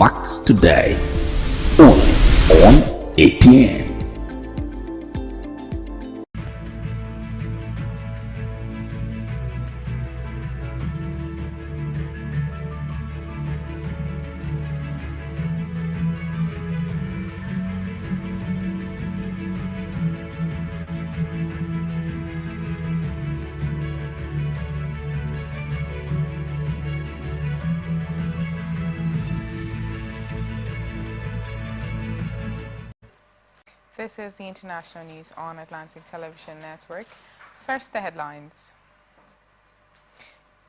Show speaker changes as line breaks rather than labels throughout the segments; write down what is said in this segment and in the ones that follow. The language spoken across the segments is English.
Fact today, only on ATN.
This is the international news on Atlantic Television Network. First, the headlines.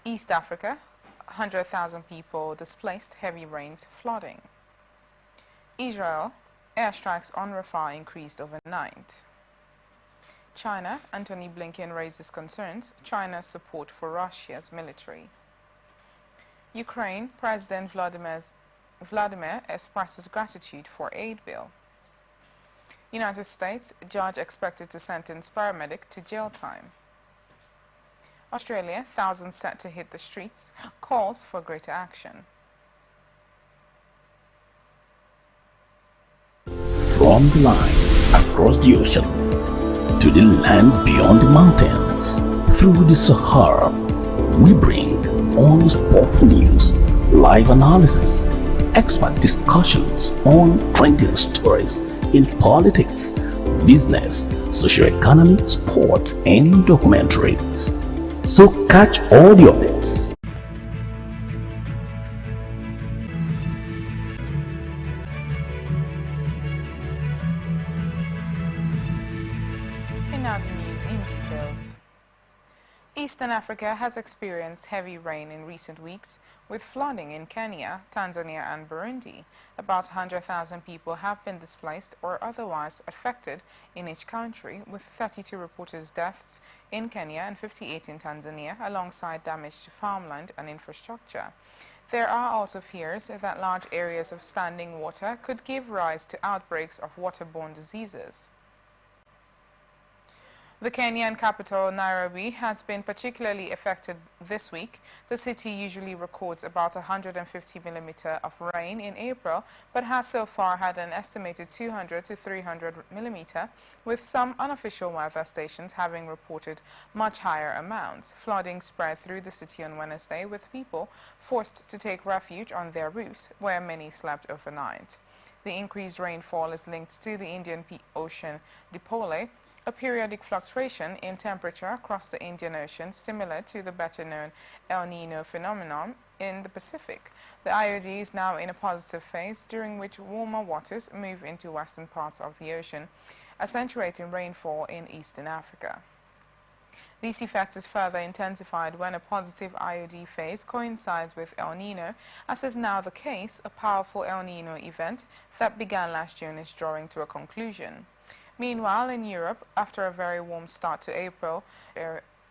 East Africa, 100,000 people displaced, heavy rains, flooding. Israel, airstrikes on Rafah increased overnight. China, Antony Blinken raises concerns, China's support for Russia's military. Ukraine, President Vladimir expresses gratitude for aid bill. United States, judge expected to sentence paramedic to jail time. Australia, thousands set to hit the streets, calls for greater action.
From the line across the ocean to the land beyond the mountains, through the Sahara, we bring on-spot news, live analysis, expert discussions on trending stories in politics, business, socio-economy, sports, and documentaries. So catch all the updates.
And now the news in details. Eastern Africa has experienced heavy rain in recent weeks, with flooding in Kenya, Tanzania and Burundi. About 100,000 people have been displaced or otherwise affected in each country, with 32 reported deaths in Kenya and 58 in Tanzania, alongside damage to farmland and infrastructure. There are also fears that large areas of standing water could give rise to outbreaks of waterborne diseases. The Kenyan capital, Nairobi, has been particularly affected this week. The city usually records about 150 millimeters of rain in April, but has so far had an estimated 200 to 300 millimeters, with some unofficial weather stations having reported much higher amounts. Flooding spread through the city on Wednesday, with people forced to take refuge on their roofs, where many slept overnight. The increased rainfall is linked to the Indian Ocean dipole, a periodic fluctuation in temperature across the Indian Ocean similar to the better-known El Niño phenomenon in the Pacific. The IOD is now in a positive phase, during which warmer waters move into western parts of the ocean, accentuating rainfall in eastern Africa. This effect is further intensified when a positive IOD phase coincides with El Niño, as is now the case. A powerful El Niño event that began last June is drawing to a conclusion. Meanwhile, in Europe, after a very warm start to April,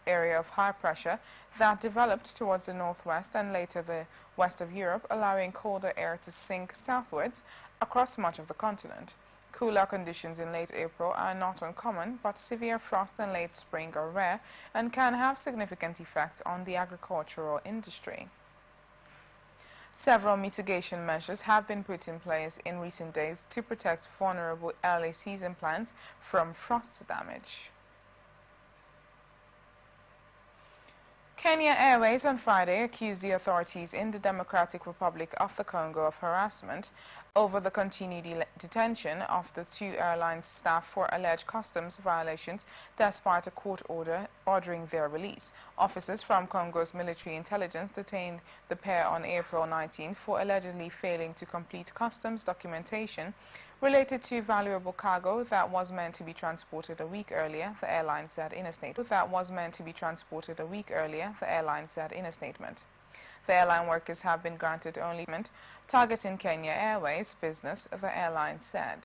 area of high pressure that developed towards the northwest and later the west of Europe, allowing colder air to sink southwards across much of the continent. Cooler conditions in late April are not uncommon, but severe frost in late spring are rare and can have significant effects on the agricultural industry. Several mitigation measures have been put in place in recent days to protect vulnerable early season plants from frost damage. Kenya Airways on Friday accused the authorities in the Democratic Republic of the Congo of harassment over the continued detention of the two airline staff for alleged customs violations despite a court order ordering their release. Officers from Congo's military intelligence detained the pair on April 19 for allegedly failing to complete customs documentation related to valuable cargo that was meant to be transported a week earlier, the airline said in a statement. The airline workers have been granted only targeting Kenya Airways business, the airline said.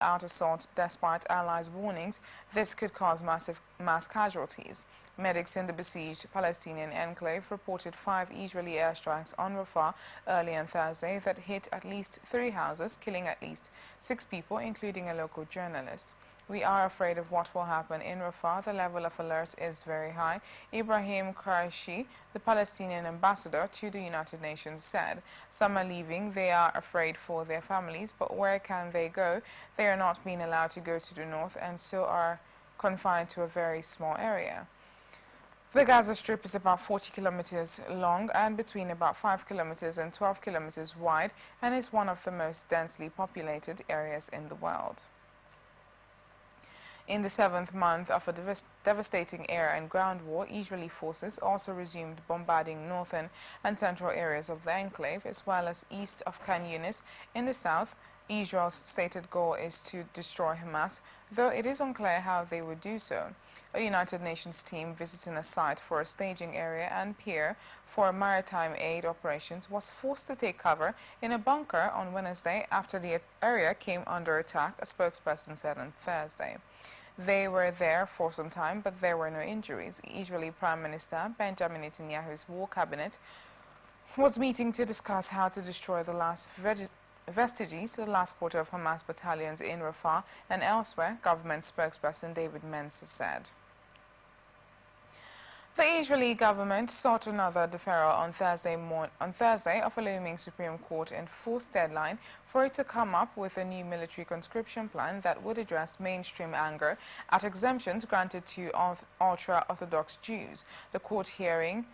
Out assault, despite allies' warnings, this could cause mass casualties. Medics in the besieged Palestinian enclave reported 5 Israeli airstrikes on Rafah early on Thursday that hit at least 3 houses, killing at least 6 people, including a local journalist. We are afraid of what will happen in Rafah. The level of alert is very high. Ibrahim Quraishi, the Palestinian ambassador to the United Nations, said. Some are leaving. They are afraid for their families, but where can they go? They are not being allowed to go to the north and so are confined to a very small area. The Gaza Strip is about 40 kilometers long and between about 5 kilometers and 12 kilometers wide and is one of the most densely populated areas in the world. In the 7th month of a devastating air and ground war, Israeli forces also resumed bombarding northern and central areas of the enclave, as well as east of Khan Yunis. In the south, Israel's stated goal is to destroy Hamas, though it is unclear how they would do so. A United Nations team visiting a site for a staging area and pier for maritime aid operations was forced to take cover in a bunker on Wednesday after the area came under attack, a spokesperson said on Thursday. They were there for some time, but there were no injuries. Israeli Prime Minister Benjamin Netanyahu's war cabinet was meeting to discuss how to destroy the last vestiges, the last quarter of Hamas battalions in Rafah and elsewhere, government spokesperson David Menz said. The Israeli government sought another deferral on Thursday of a looming Supreme Court enforced deadline for it to come up with a new military conscription plan that would address mainstream anger at exemptions granted to ultra-Orthodox Jews. The court hearing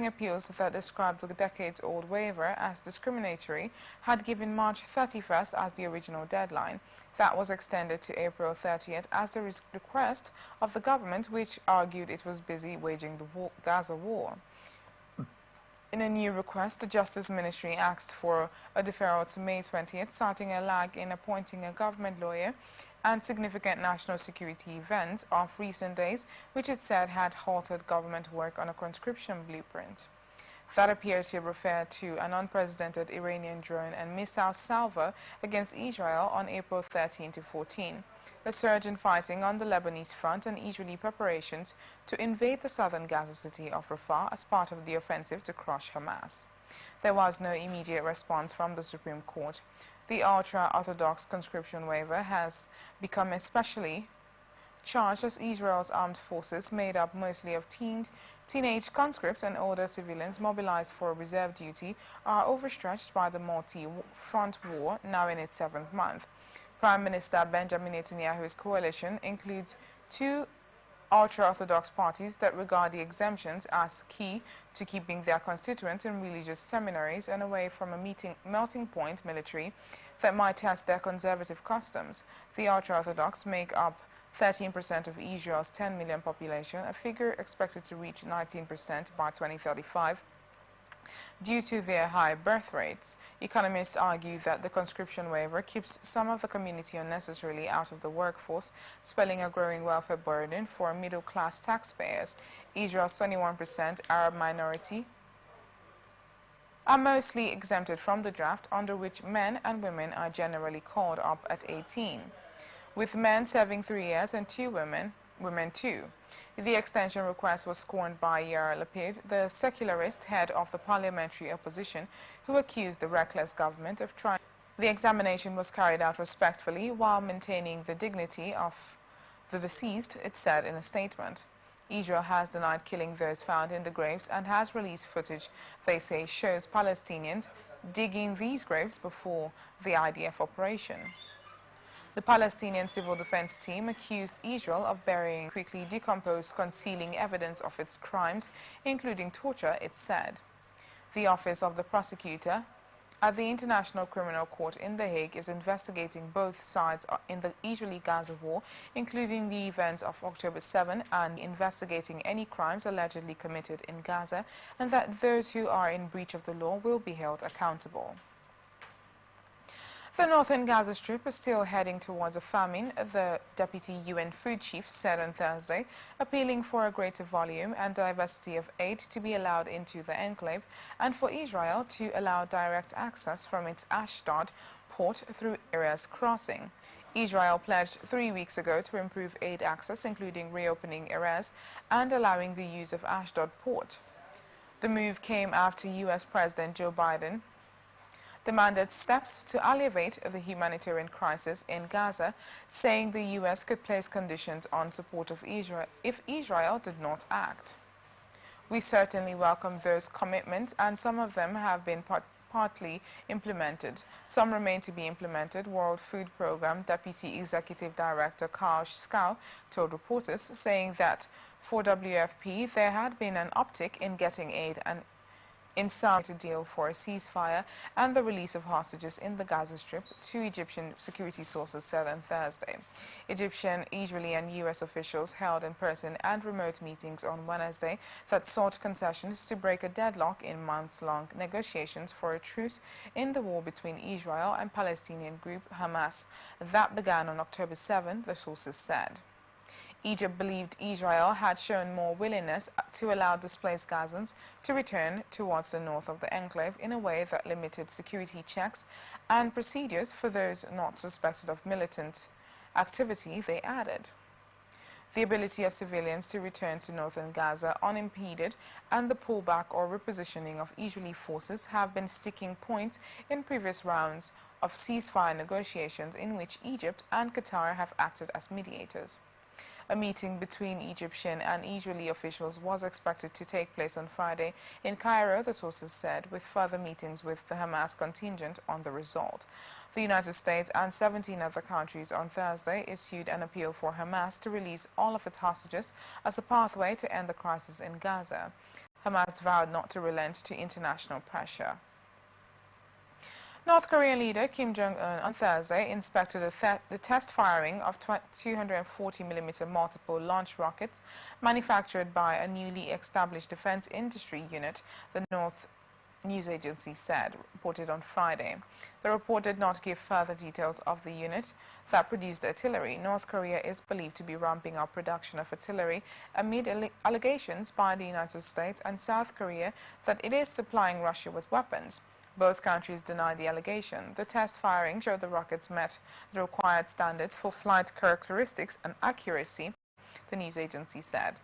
appeals that described the decades-old waiver as discriminatory had given March 31st as the original deadline. That was extended to April 30th as a request of the government, which argued it was busy waging the Gaza war. In a new request, the Justice Ministry asked for a deferral to May 20th, citing a lag in appointing a government lawyer and significant national security events of recent days, which it said had halted government work on a conscription blueprint. That appeared to refer to an unprecedented Iranian drone and missile salvo against Israel on April 13 to 14, a surge in fighting on the Lebanese front and Israeli preparations to invade the southern Gaza city of Rafah as part of the offensive to crush Hamas. There was no immediate response from the Supreme Court. The ultra-Orthodox conscription waiver has become especially charged as Israel's armed forces, made up mostly of teenage conscripts and older civilians mobilized for reserve duty, are overstretched by the multi-front war now in its 7th month. Prime Minister Benjamin Netanyahu's coalition includes two ultra-Orthodox parties that regard the exemptions as key to keeping their constituents in religious seminaries and away from a melting point military that might test their conservative customs. The ultra-Orthodox make up 13% of Israel's 10 million population, a figure expected to reach 19% by 2035. Due to their high birth rates, economists argue that the conscription waiver keeps some of the community unnecessarily out of the workforce, spelling a growing welfare burden for middle-class taxpayers. Israel's 21% Arab minority are mostly exempted from the draft, under which men and women are generally called up at 18, with men serving 3 years and women 2. The extension request was scorned by Yair Lapid, the secularist head of the parliamentary opposition, who accused the reckless government of trying. The examination was carried out respectfully while maintaining the dignity of the deceased, it said in a statement. Israel has denied killing those found in the graves and has released footage they say shows Palestinians digging these graves before the IDF operation. The Palestinian Civil Defense Team accused Israel of burying quickly decomposed, concealing evidence of its crimes, including torture, it said. The Office of the Prosecutor at the International Criminal Court in The Hague is investigating both sides in the Israeli-Gaza war, including the events of October 7 and investigating any crimes allegedly committed in Gaza, and that those who are in breach of the law will be held accountable. The northern Gaza Strip is still heading towards a famine, the Deputy UN Food Chief said on Thursday, appealing for a greater volume and diversity of aid to be allowed into the enclave and for Israel to allow direct access from its Ashdod port through Erez crossing. Israel pledged 3 weeks ago to improve aid access, including reopening Erez and allowing the use of Ashdod port. The move came after U.S. President Joe Biden demanded steps to alleviate the humanitarian crisis in Gaza, saying the U.S. could place conditions on support of Israel if Israel did not act. We certainly welcome those commitments, and some of them have been partly implemented. Some remain to be implemented, World Food Programme Deputy Executive Director Carl Schau told reporters, saying that for WFP there had been an uptick in getting aid and in some deal for a ceasefire and the release of hostages in the Gaza Strip, two Egyptian security sources said on Thursday. Egyptian, Israeli and U.S. officials held in-person and remote meetings on Wednesday that sought concessions to break a deadlock in months-long negotiations for a truce in the war between Israel and Palestinian group Hamas that began on October 7, the sources said. Egypt believed Israel had shown more willingness to allow displaced Gazans to return towards the north of the enclave in a way that limited security checks and procedures for those not suspected of militant activity, they added. The ability of civilians to return to northern Gaza unimpeded and the pullback or repositioning of Israeli forces have been sticking points in previous rounds of ceasefire negotiations in which Egypt and Qatar have acted as mediators. A meeting between Egyptian and Israeli officials was expected to take place on Friday in Cairo, the sources said, with further meetings with the Hamas contingent on the result. The United States and 17 other countries on Thursday issued an appeal for Hamas to release all of its hostages as a pathway to end the crisis in Gaza. Hamas vowed not to relent to international pressure. North Korean leader Kim Jong-un on Thursday inspected the test firing of 240mm multiple launch rockets manufactured by a newly established defense industry unit, the North news agency said, reported on Friday. The report did not give further details of the unit that produced artillery. North Korea is believed to be ramping up production of artillery amid allegations by the United States and South Korea that it is supplying Russia with weapons. Both countries denied the allegation. The test firing showed the rockets met the required standards for flight characteristics and accuracy, the news agency said.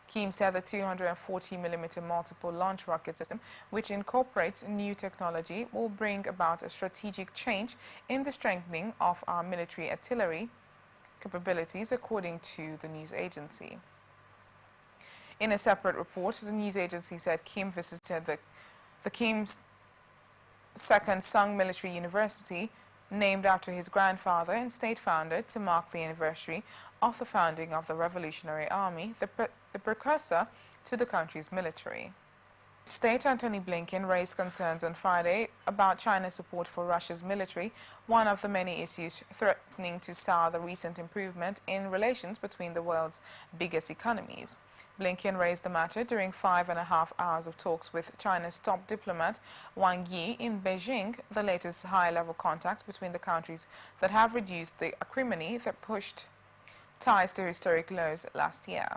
Kim said the 240mm multiple launch rocket system, which incorporates new technology, will bring about a strategic change in the strengthening of our military artillery capabilities, according to the news agency. In a separate report, the news agency said Kim visited the Kim's second Sung Military University, named after his grandfather and state founder, to mark the anniversary of the founding of the Revolutionary Army, the precursor to the country's military. State Antony Blinken raised concerns on Friday about China's support for Russia's military, one of the many issues threatening to sour the recent improvement in relations between the world's biggest economies. Blinken raised the matter during 5.5 hours of talks with China's top diplomat Wang Yi in Beijing, the latest high-level contact between the countries that have reduced the acrimony that pushed ties to historic lows last year.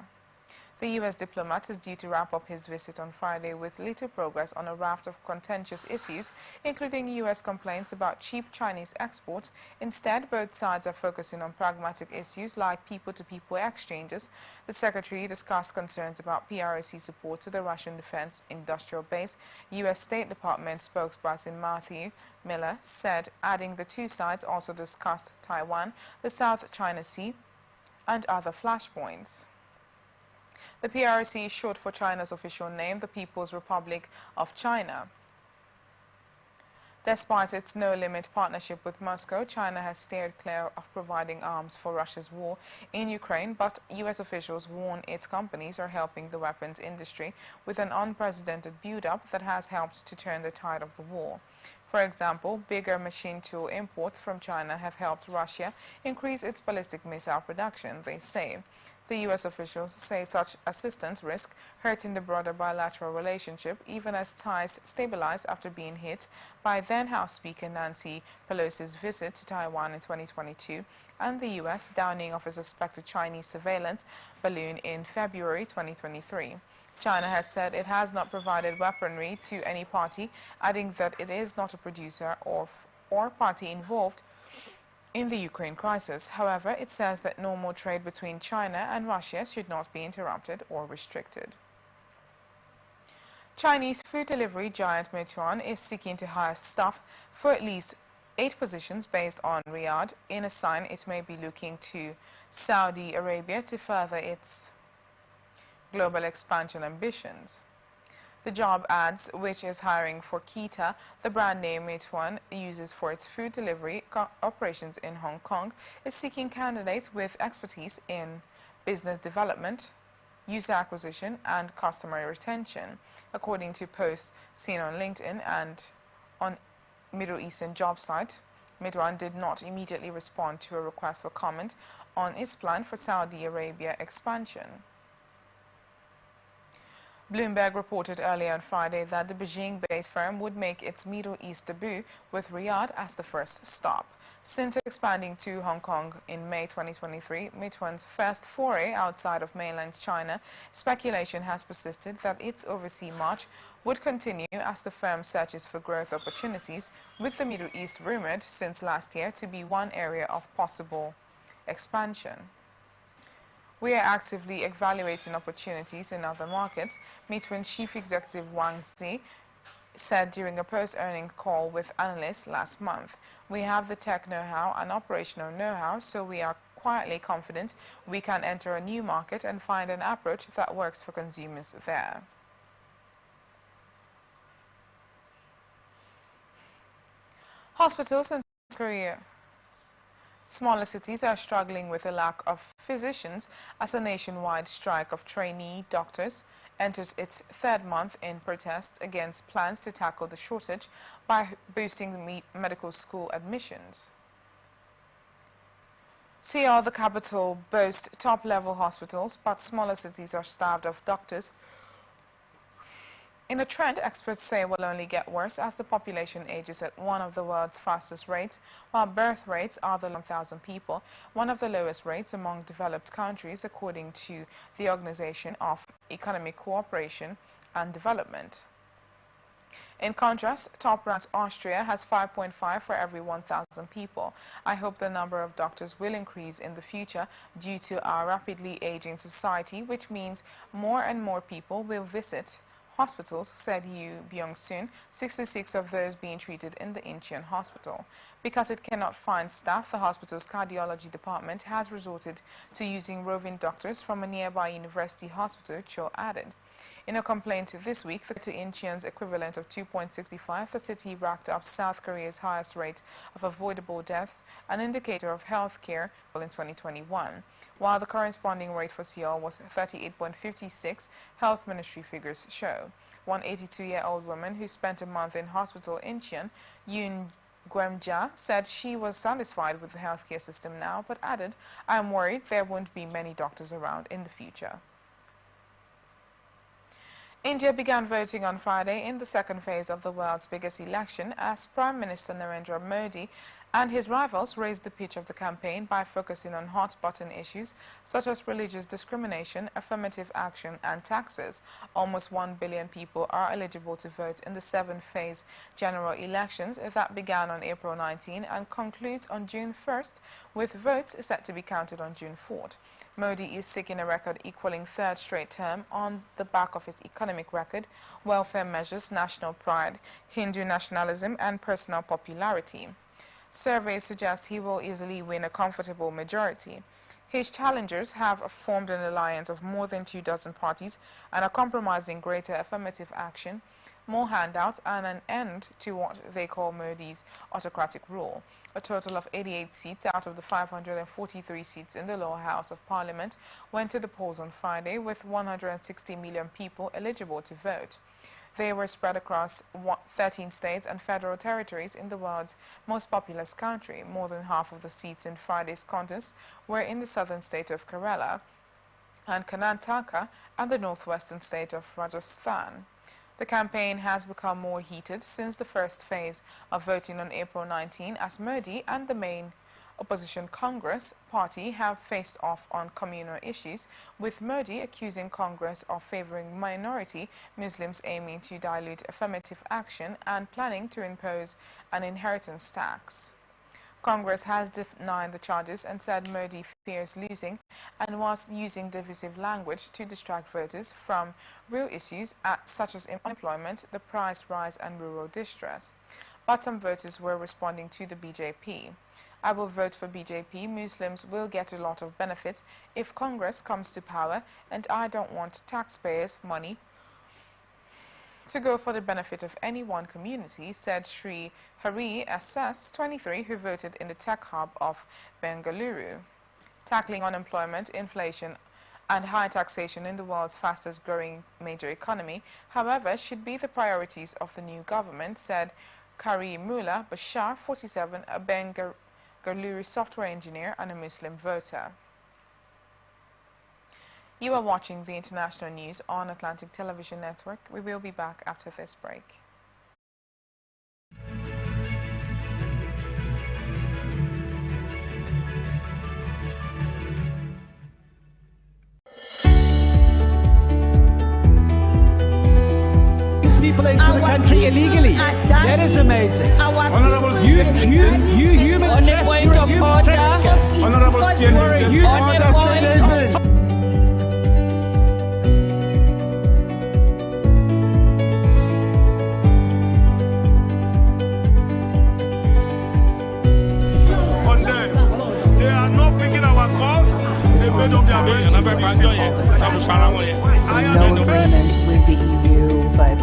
The U.S. diplomat is due to wrap up his visit on Friday with little progress on a raft of contentious issues, including U.S. complaints about cheap Chinese exports. Instead, both sides are focusing on pragmatic issues like people-to-people exchanges. The secretary discussed concerns about PRC support to the Russian defense industrial base. U.S. State Department spokesperson Matthew Miller said, adding the two sides also discussed Taiwan, the South China Sea, and other flashpoints. The PRC is short for China's official name, the People's Republic of China. Despite its no-limit partnership with Moscow, China has steered clear of providing arms for Russia's war in Ukraine, but U.S. officials warn its companies are helping the weapons industry with an unprecedented build-up that has helped to turn the tide of the war. For example, bigger machine tool imports from China have helped Russia increase its ballistic missile production, they say. The U.S. officials say such assistance risk hurting the broader bilateral relationship, even as ties stabilize after being hit by then-House Speaker Nancy Pelosi's visit to Taiwan in 2022 and the U.S. downing of a suspected Chinese surveillance balloon in February 2023. China has said it has not provided weaponry to any party, adding that it is not a producer or party involved in the Ukraine crisis. However, it says that normal trade between China and Russia should not be interrupted or restricted. Chinese food delivery giant Meituan is seeking to hire staff for at least 8 positions based on Riyadh, in a sign it may be looking to Saudi Arabia to further its global expansion ambitions. The job ads, which is hiring for Kita, the brand name Meituan uses for its food delivery operations in Hong Kong, is seeking candidates with expertise in business development, user acquisition, and customer retention, according to posts seen on LinkedIn and on Middle Eastern job site. Meituan did not immediately respond to a request for comment on its plan for Saudi Arabia expansion. Bloomberg reported earlier on Friday that the Beijing-based firm would make its Middle East debut with Riyadh as the first stop. Since expanding to Hong Kong in May 2023, Meituan's first foray outside of mainland China, speculation has persisted that its overseas march would continue as the firm searches for growth opportunities, with the Middle East rumored since last year to be one area of possible expansion. We are actively evaluating opportunities in other markets, Meituan Chief Executive Wang Zi said during a post-earnings call with analysts last month. We have the tech know-how and operational know-how, so we are quietly confident we can enter a new market and find an approach that works for consumers there. Hospitals in South Korea. Smaller cities are struggling with a lack of physicians as a nationwide strike of trainee doctors enters its third month in protest against plans to tackle the shortage by boosting medical school admissions. Seoul, the capital, boasts top-level hospitals, but smaller cities are starved of doctors, in a trend experts say will only get worse as the population ages at one of the world's fastest rates, while birth rates are the 1,000 people, one of the lowest rates among developed countries, according to the Organization of Economic Cooperation and Development. In contrast, top-ranked Austria has 5.5 for every 1,000 people. I hope the number of doctors will increase in the future due to our rapidly aging society, which means more and more people will visit hospitals, said Yoo Byung-soon, 66 of those being treated in the Incheon hospital. Because it cannot find staff, the hospital's cardiology department has resorted to using roving doctors from a nearby university hospital, Cho added. In a complaint this week, to Incheon's equivalent of 2.65, the city racked up South Korea's highest rate of avoidable deaths, an indicator of health care in 2021. While the corresponding rate for Seoul was 38.56, health ministry figures show. One 82-year-old woman who spent a month in hospital in Incheon, Yoon Gwemja, said she was satisfied with the healthcare system now, but added, "I am worried there won't be many doctors around in the future." India began voting on Friday in the second phase of the world's biggest election as Prime Minister Narendra Modi and his rivals raised the pitch of the campaign by focusing on hot-button issues such as religious discrimination, affirmative action, and taxes. Almost 1 billion people are eligible to vote in the seven-phase general elections that began on April 19 and concludes on June 1st, with votes set to be counted on June 4th. Modi is seeking a record equaling third straight term on the back of his economic record, welfare measures, national pride, Hindu nationalism, and personal popularity. Surveys suggest he will easily win a comfortable majority. His challengers have formed an alliance of more than 24 parties and are compromising greater affirmative action, more handouts, and an end to what they call Modi's autocratic rule. A total of 88 seats out of the 543 seats in the lower house of parliament went to the polls on Friday, with 160 million people eligible to vote. They were spread across 13 states and federal territories in the world's most populous country. More than half of the seats in Friday's contest were in the southern state of Kerala and Karnataka and the northwestern state of Rajasthan. The campaign has become more heated since the first phase of voting on April 19, as Modi and the main opposition Congress party have faced off on communal issues, with Modi accusing Congress of favoring minority Muslims, aiming to dilute affirmative action, and planning to impose an inheritance tax. Congress has denied the charges and said Modi fears losing and was using divisive language to distract voters from real issues such as unemployment, the price rise and rural distress. But some voters were responding to the BJP. I will vote for BJP. Muslims will get a lot of benefits if Congress comes to power, and I don't want taxpayers' money to go for the benefit of any one community, said Sri Hari SS, 23, who voted in the tech hub of Bengaluru. Tackling unemployment, inflation and high taxation in the world's fastest growing major economy, however, should be the priorities of the new government, said Karimullah Bashar, 47, a Bengaluru software engineer and a Muslim voter. You are watching the international news on Atlantic Television Network. We will be back after this break.
People into the country illegally. That is amazing.
Honorable
You human trafficker.
Honorable They are not picking our calls. They made up their minds.
So no agreement with the EU, but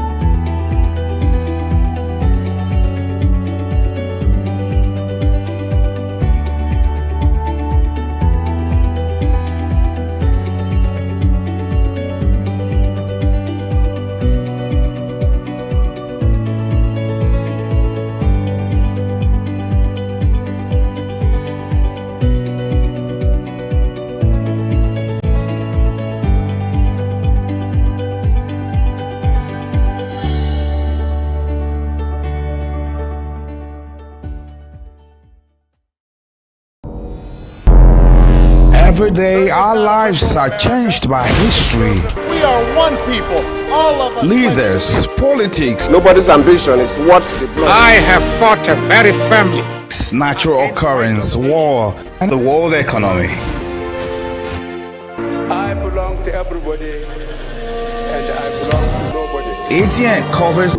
Every day, our lives are changed by history.
We are one people, all of us.
Leaders, politics,
Nobody's ambition is what they blood.
I have fought very firmly.
natural occurrence, war, and the world economy.
I belong to everybody, and I belong to nobody.
ATN covers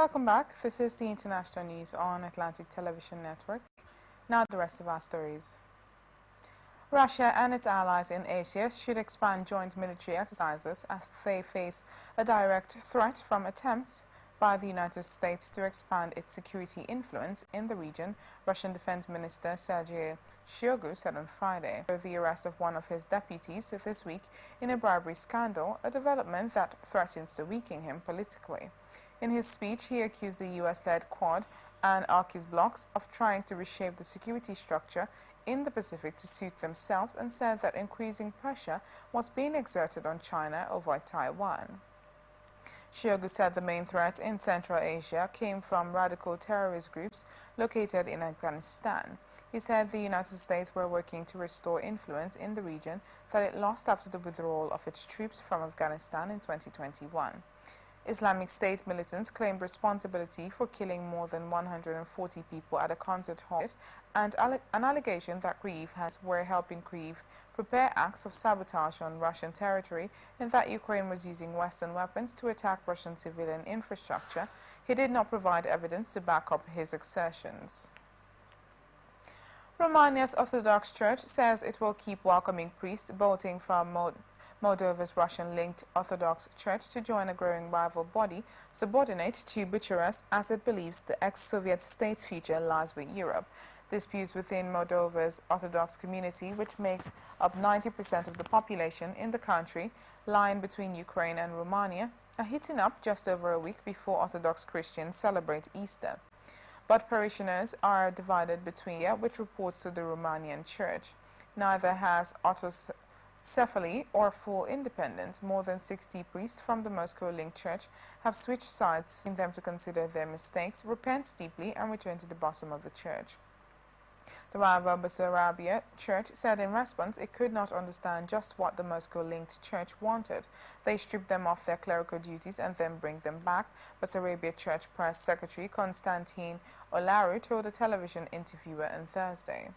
Welcome back. This is the international news on Atlantic Television Network. Now the rest of our stories. Russia and its allies in Asia should expand joint military exercises as they face a direct threat from attempts by the United States to expand its security influence in the region, Russian Defense Minister Sergei Shoigu said on Friday. The arrest of one of his deputies this week in a bribery scandal, a development that threatens to weaken him politically. In his speech, he accused the U.S.-led Quad and AUKUS blocs of trying to reshape the security structure in the Pacific to suit themselves and said that increasing pressure was being exerted on China over Taiwan. Shoigu said the main threat in Central Asia came from radical terrorist groups located in Afghanistan. He said the United States were working to restore influence in the region that it lost after the withdrawal of its troops from Afghanistan in 2021. Islamic State militants claimed responsibility for killing more than 140 people at a concert hall and an allegation that Kyiv were helping Kyiv prepare acts of sabotage on Russian territory and that Ukraine was using Western weapons to attack Russian civilian infrastructure. He did not provide evidence to back up his assertions. Romania's Orthodox Church says it will keep welcoming priests bolting from Moldova's Russian-linked Orthodox Church to join a growing rival body subordinate to Bucharest as it believes the ex-Soviet state's future lies with Europe. Disputes within Moldova's Orthodox community, which makes up 90% of the population in the country, lying between Ukraine and Romania, are heating up just over a week before Orthodox Christians celebrate Easter. But parishioners are divided between which reports to the Romanian Church. Neither has autocephaly or full independence. More than 60 priests from the Moscow-linked church have switched sides, asking them to consider their mistakes, repent deeply, and return to the bosom of the church. The rival Bessarabia Church said in response it could not understand just what the Moscow-linked church wanted. They stripped them of their clerical duties and then bring them back, Bessarabia Church Press Secretary Constantin Olaru told a television interviewer on Thursday.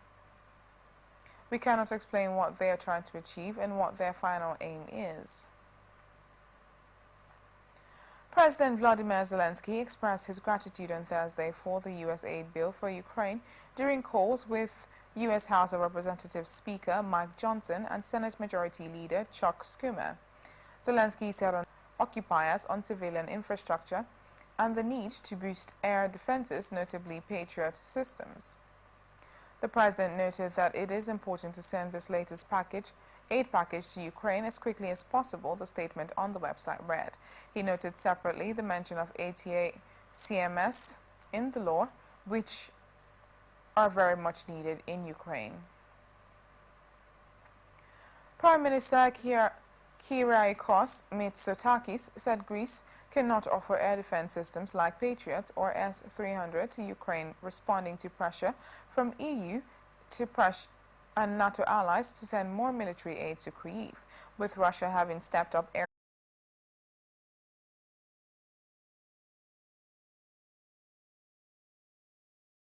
We cannot explain what they are trying to achieve and what their final aim is. President Vladimir Zelensky expressed his gratitude on Thursday for the U.S. aid bill for Ukraine during calls with U.S. House of Representatives Speaker Mike Johnson and Senate Majority Leader Chuck Schumer. Zelensky said on occupiers on civilian infrastructure and the need to boost air defenses, notably Patriot systems. The president noted that it is important to send this latest aid package to Ukraine as quickly as possible, the statement on the website read. He noted separately the mention of ATA CMS in the law, which are very much needed in Ukraine. Prime Minister Kyriakos Mitsotakis said Greece cannot offer air defense systems like Patriots or S-300 to Ukraine, responding to pressure from EU and NATO allies to send more military aid to Kyiv, with Russia having stepped up air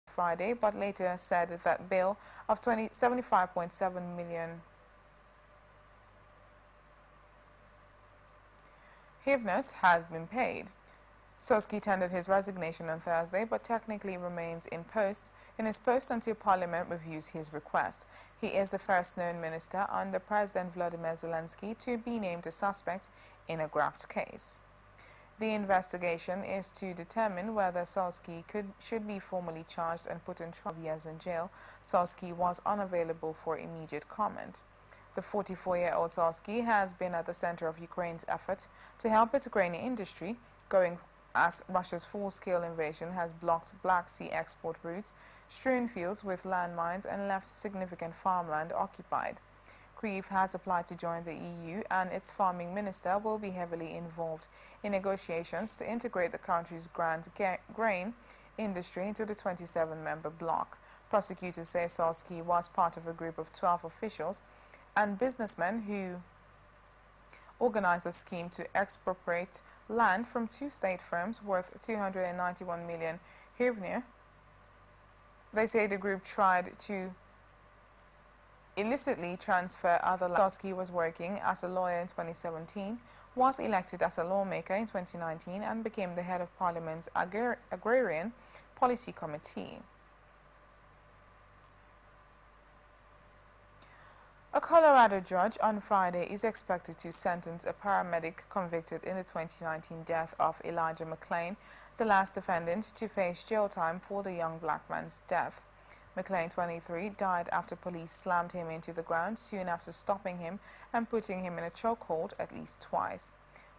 Friday, but later said that bill of 75.7 million hryvnias had been paid. Sosky tendered his resignation on Thursday, but technically remains in his post until Parliament reviews his request. He is the first known minister under President Vladimir Zelensky to be named a suspect in a graft case. The investigation is to determine whether Sosky should be formally charged and put in 12 years in jail. Sosky was unavailable for immediate comment. The 44-year-old Sosky has been at the center of Ukraine's effort to help its grain industry, going as Russia's full-scale invasion has blocked Black Sea export routes, strewn fields with landmines, and left significant farmland occupied. Kyiv has applied to join the EU, and its farming minister will be heavily involved in negotiations to integrate the country's grain industry into the 27-member bloc. Prosecutors say Sosky was part of a group of 12 officials and businessmen who organized a scheme to expropriate land from two state firms worth 291 million hryvnia. They say the group tried to illicitly transfer other land. Sosky was working as a lawyer in 2017 was elected as a lawmaker in 2019 and became the head of Parliament's Agrarian Policy Committee. A Colorado judge on Friday is expected to sentence a paramedic convicted in the 2019 death of Elijah McClain, the last defendant, to face jail time for the young black man's death. McClain, 23, died after police slammed him into the ground soon after stopping him and putting him in a chokehold at least twice.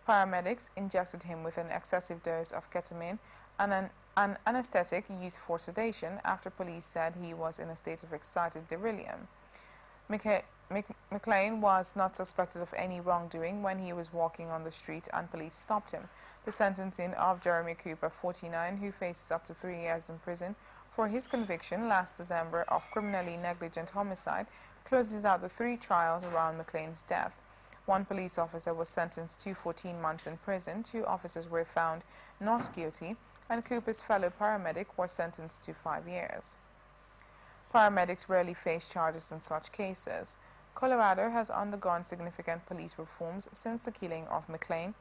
Paramedics injected him with an excessive dose of ketamine and an anesthetic used for sedation after police said he was in a state of excited delirium. McClain was not suspected of any wrongdoing when he was walking on the street and police stopped him. The sentencing of Jeremy Cooper, 49, who faces up to 3 years in prison for his conviction last December of criminally negligent homicide, closes out the 3 trials around McClain's death. 1 police officer was sentenced to 14 months in prison, 2 officers were found not guilty, and Cooper's fellow paramedic was sentenced to 5 years. Paramedics rarely face charges in such cases. Colorado has undergone significant police reforms since the killing of McClain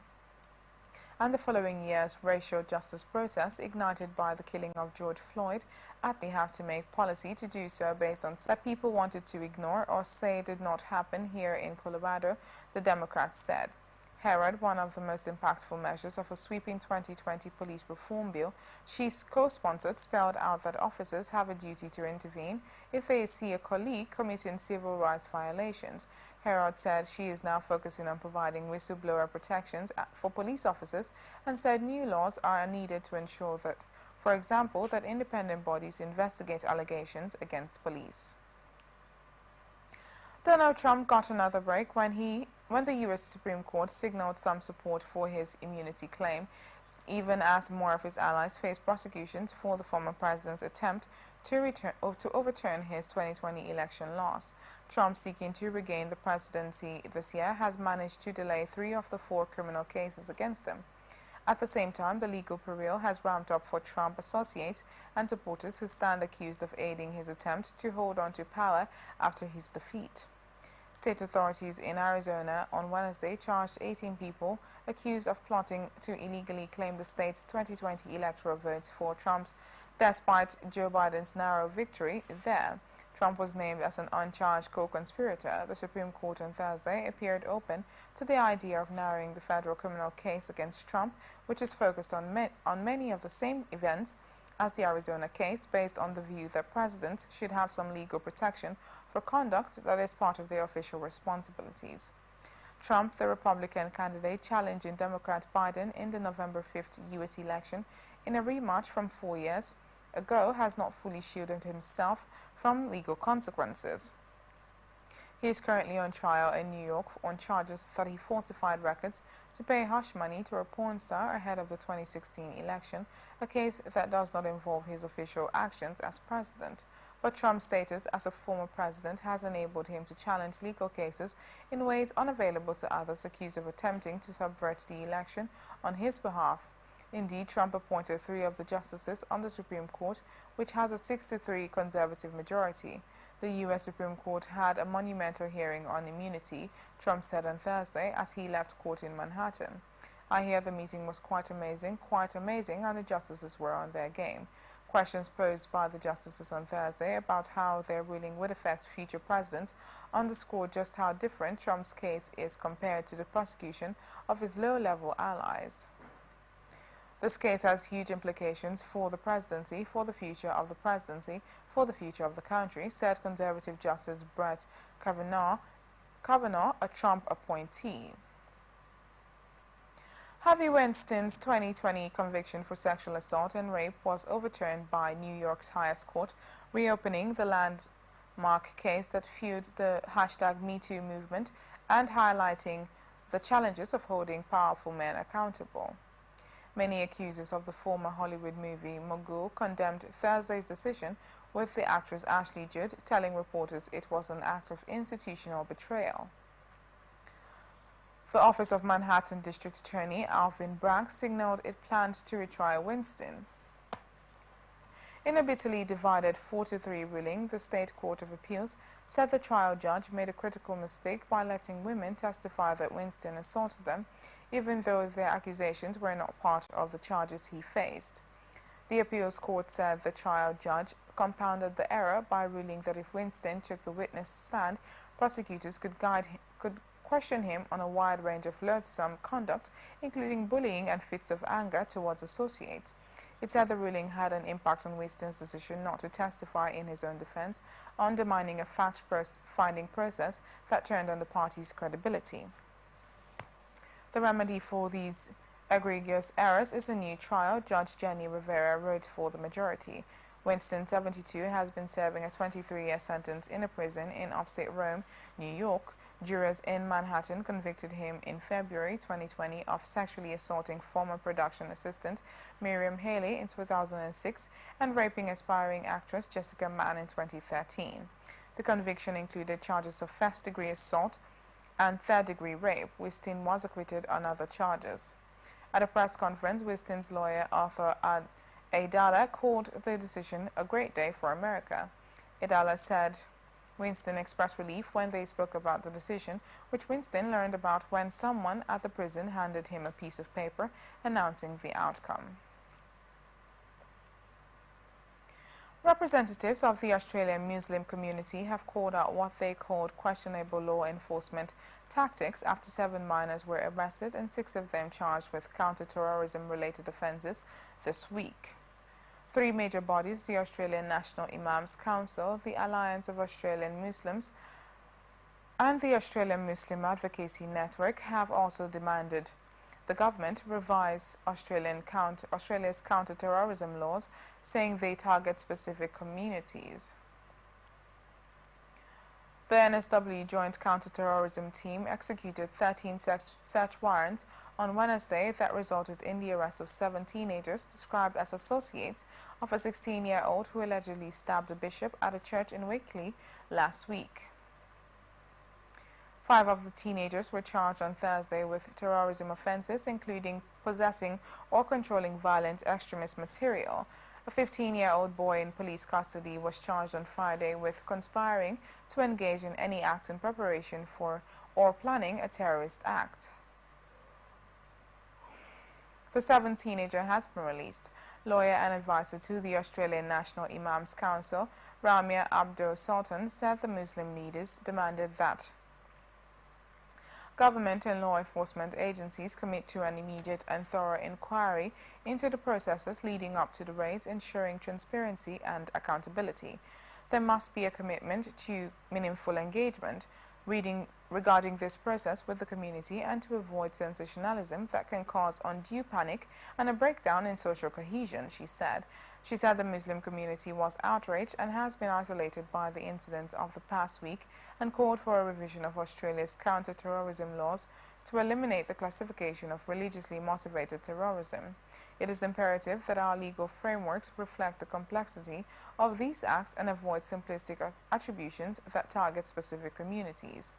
and the following year's racial justice protests ignited by the killing of George Floyd. They have to make policy to do so based on that people wanted to ignore or say did not happen here in Colorado, the Democrats said. Herod, one of the most impactful measures of a sweeping 2020 police reform bill she's co-sponsored, spelled out that officers have a duty to intervene if they see a colleague committing civil rights violations. Herod said she is now focusing on providing whistleblower protections for police officers and said new laws are needed to ensure that, for example, that independent bodies investigate allegations against police. Donald Trump got another break when the U.S. Supreme Court signaled some support for his immunity claim, even as more of his allies face prosecutions for the former president's attempt to overturn his 2020 election loss. Trump, seeking to regain the presidency this year, has managed to delay 3 of the 4 criminal cases against him. At the same time, the legal peril has ramped up for Trump associates and supporters who stand accused of aiding his attempt to hold on to power after his defeat. State authorities in Arizona on Wednesday charged 18 people accused of plotting to illegally claim the state's 2020 electoral votes for Trump's, despite Joe Biden's narrow victory there. Trump was named as an uncharged co-conspirator. The Supreme Court on Thursday appeared open to the idea of narrowing the federal criminal case against Trump, which is focused on many of the same events as the Arizona case, based on the view that presidents should have some legal protection for conduct that is part of their official responsibilities. Trump, the Republican candidate challenging Democrat Biden in the November 5th U.S. election in a rematch from 4 years ago, has not fully shielded himself from legal consequences. He is currently on trial in New York on charges that he falsified records to pay hush money to a porn star ahead of the 2016 election, a case that does not involve his official actions as president. But Trump's status as a former president has enabled him to challenge legal cases in ways unavailable to others accused of attempting to subvert the election on his behalf. Indeed, Trump appointed 3 of the justices on the Supreme Court, which has a 6-3 conservative majority. The U.S. Supreme Court had a monumental hearing on immunity, Trump said on Thursday as he left court in Manhattan. I hear the meeting was quite amazing, and the justices were on their game. Questions posed by the justices on Thursday about how their ruling would affect future presidents underscored just how different Trump's case is compared to the prosecution of his low-level allies. This case has huge implications for the presidency, for the future of the presidency, for the future of the country, said conservative Justice Brett Kavanaugh, a Trump appointee. Harvey Weinstein's 2020 conviction for sexual assault and rape was overturned by New York's highest court, reopening the landmark case that fueled the #MeToo movement and highlighting the challenges of holding powerful men accountable. Many accusers of the former Hollywood movie mogul condemned Thursday's decision, with the actress Ashley Judd telling reporters it was an act of institutional betrayal. The Office of Manhattan District Attorney Alvin Bragg signaled it planned to retry Weinstein. In a bitterly divided 4-3 ruling, the State Court of Appeals said the trial judge made a critical mistake by letting women testify that Winston assaulted them, even though their accusations were not part of the charges he faced. The appeals court said the trial judge compounded the error by ruling that if Winston took the witness stand, prosecutors could question him on a wide range of loathsome conduct, including bullying and fits of anger towards associates. It said the ruling had an impact on Winston's decision not to testify in his own defense, undermining a fact-finding process that turned on the party's credibility. The remedy for these egregious errors is a new trial, Judge Jenny Rivera wrote for the majority. Winston, 72, has been serving a 23-year sentence in a prison in upstate Rome, New York. Jurors in Manhattan convicted him in February 2020 of sexually assaulting former production assistant Miriam Haley in 2006 and raping aspiring actress Jessica Mann in 2013. The conviction included charges of first-degree assault and third-degree rape. Winston was acquitted on other charges. At a press conference, Winston's lawyer, Arthur Aidala, called the decision a great day for America. Aidala said Winston expressed relief when they spoke about the decision, which Winston learned about when someone at the prison handed him a piece of paper announcing the outcome. Representatives of the Australian Muslim community have called out what they called questionable law enforcement tactics after 7 minors were arrested and 6 of them charged with counter-terrorism-related offences this week. 3 major bodies, the Australian National Imams Council, the Alliance of Australian Muslims, and the Australian Muslim Advocacy Network, have also demanded the government revise Australia's counter-terrorism laws, saying they target specific communities. The NSW Joint Counter-Terrorism Team executed 13 search warrants on Wednesday that resulted in the arrest of 7 teenagers described as associates of a 16-year-old who allegedly stabbed a bishop at a church in Wakeley last week. 5 of the teenagers were charged on Thursday with terrorism offenses, including possessing or controlling violent extremist material. A 15-year-old boy in police custody was charged on Friday with conspiring to engage in any acts in preparation for or planning a terrorist act. The 7th teenager has been released. Lawyer and advisor to the Australian National Imams Council, Ramia Abdul Sultan, said the Muslim leaders demanded that government and law enforcement agencies commit to an immediate and thorough inquiry into the processes leading up to the raids, ensuring transparency and accountability. There must be a commitment to meaningful engagement regarding this process with the community and to avoid sensationalism that can cause undue panic and a breakdown in social cohesion, she said. She said the Muslim community was outraged and has been isolated by the incidents of the past week and called for a revision of Australia's counter-terrorism laws to eliminate the classification of religiously motivated terrorism. It is imperative that our legal frameworks reflect the complexity of these acts and avoid simplistic attributions that target specific communities.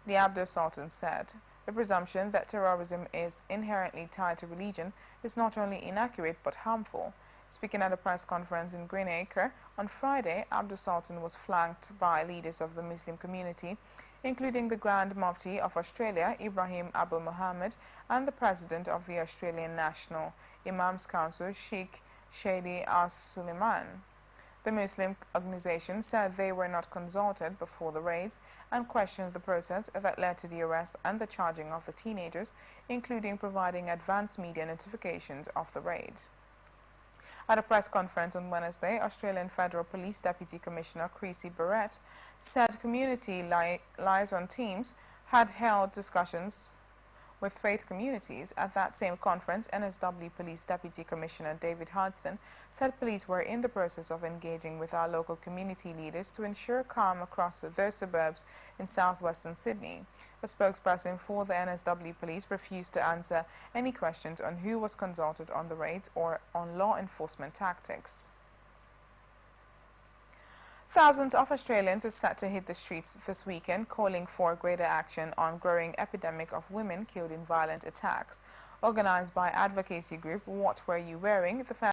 The Abdul Sultan said, the presumption that terrorism is inherently tied to religion is not only inaccurate but harmful. Speaking at a press conference in Greenacre on Friday, Abdul Sultan was flanked by leaders of the Muslim community, including the Grand Mufti of Australia, Ibrahim Abu Muhammad, and the President of the Australian National Imams Council, Sheikh Shadi Al-Suleiman. The Muslim organization said they were not consulted before the raids and questions the process that led to the arrest and the charging of the teenagers, including providing advance media notifications of the raid. At a press conference on Wednesday, Australian Federal Police Deputy Commissioner Creasy Barrett said community liaison teams had held discussions with faith communities. At that same conference, NSW Police Deputy Commissioner David Hudson said police were in the process of engaging with our local community leaders to ensure calm across their suburbs in southwestern Sydney. A spokesperson for the NSW Police refused to answer any questions on who was consulted on the raids or on law enforcement tactics. Thousands of Australians are set to hit the streets this weekend, calling for greater action on growing epidemic of women killed in violent attacks. Organized by advocacy group What Were You Wearing, the